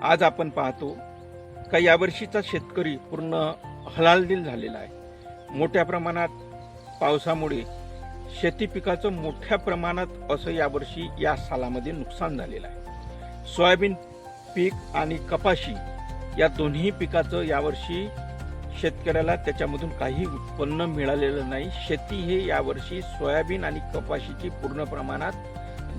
आज आपण पाहतो का यावर्षीचा शेतकरी पूर्ण हलालदिल झालेला आहे। मोठ्या प्रमाणात पावसामुळे शेती पिकाचं मोठ्या प्रमाणात असं यावर्षी या सालामध्ये नुकसान झालेलं आहे। सोयाबीन पीक आणि कपाशी या दोन्ही पिकाचं यावर्षी शेतकऱ्याला त्याच्यामधून काही उत्पन्न मिळालेलं नाही। शेती हे यावर्षी सोयाबीन आणि कपाशीची पूर्ण प्रमाणात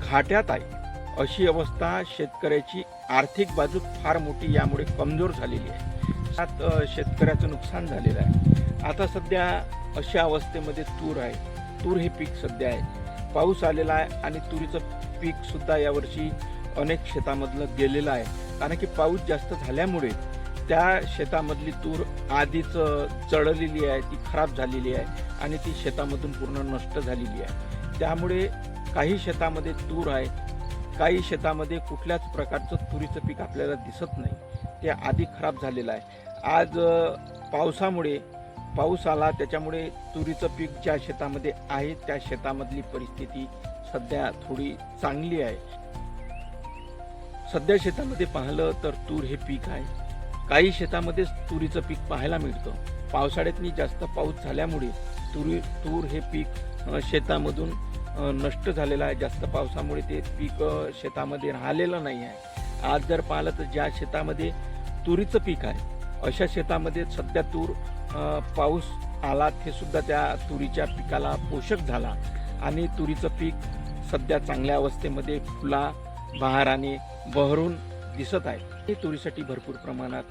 घाट्यात आहे। अशी अवस्था शेतकऱ्याची आर्थिक बाजू फार मोठी यामुळे कमजोर झालेली आहे। त्यात शेतकऱ्याचं नुकसान झालेलं आहे। आता सध्या अशा अवस्थेमध्ये तूर आहे। तूर हे पीक सध्या आहे, पाऊस आलेला आहे आणि तुरीचं पीक सुद्धा यावर्षी अनेक शेतामधलं गेलेलं आहे, कारण की पाऊस जास्त झाल्यामुळे त्या शेतामधली तूर आधीच चढलेली आहे, ती खराब झालेली आहे आणि ती शेतामधून पूर्ण नष्ट झालेली आहे। त्यामुळे काही शेतामध्ये तूर आहे, काही शेतामध्ये कुठल्याच प्रकारचं तुरीचं पीक आपल्याला दिसत नाही, ते आधी खराब झालेलं आहे। आज पावसामुळे पाऊस आला, त्याच्यामुळे तुरीचं पीक ज्या शेतामध्ये आहे त्या शेतामधली परिस्थिती सध्या थोडी चांगली आहे। सध्या शेतामध्ये पाहिलं तर तूर हे पीक आहे। काही शेतामध्ये तुरीचं पीक पाहायला मिळतं। पावसाळ्यातनी जास्त पाऊस झाल्यामुळे तूर हे पीक शेतामधून नष्ट झालेलं आहे। जास्त पावसामुळे ते पीक शेतामध्ये राहिलेलं नाही आहे। आज जर पाहिलं तर ज्या शेतामध्ये तुरीचं पीक आहे अशा शेतामध्ये सध्या तूर पाऊस आला ते सुद्धा त्या तुरीच्या पिकाला पोषक झाला आणि तुरीचं पीक सध्या चांगल्या अवस्थेमध्ये फुला बहाराने बहरून दिसत आहे। तुरीसाठी भरपूर प्रमाणात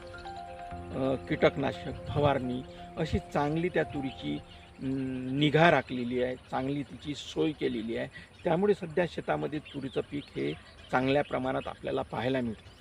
कीटकनाशक फवारणी अशी चांगली त्या तुरीची निगा राखलेली आहे, चांगली तिची सोय केलेली आहे। त्यामुळे सध्या शेतामध्ये तुरीचं पीक हे चांगल्या प्रमाणात आपल्याला पाहायला मिळतं।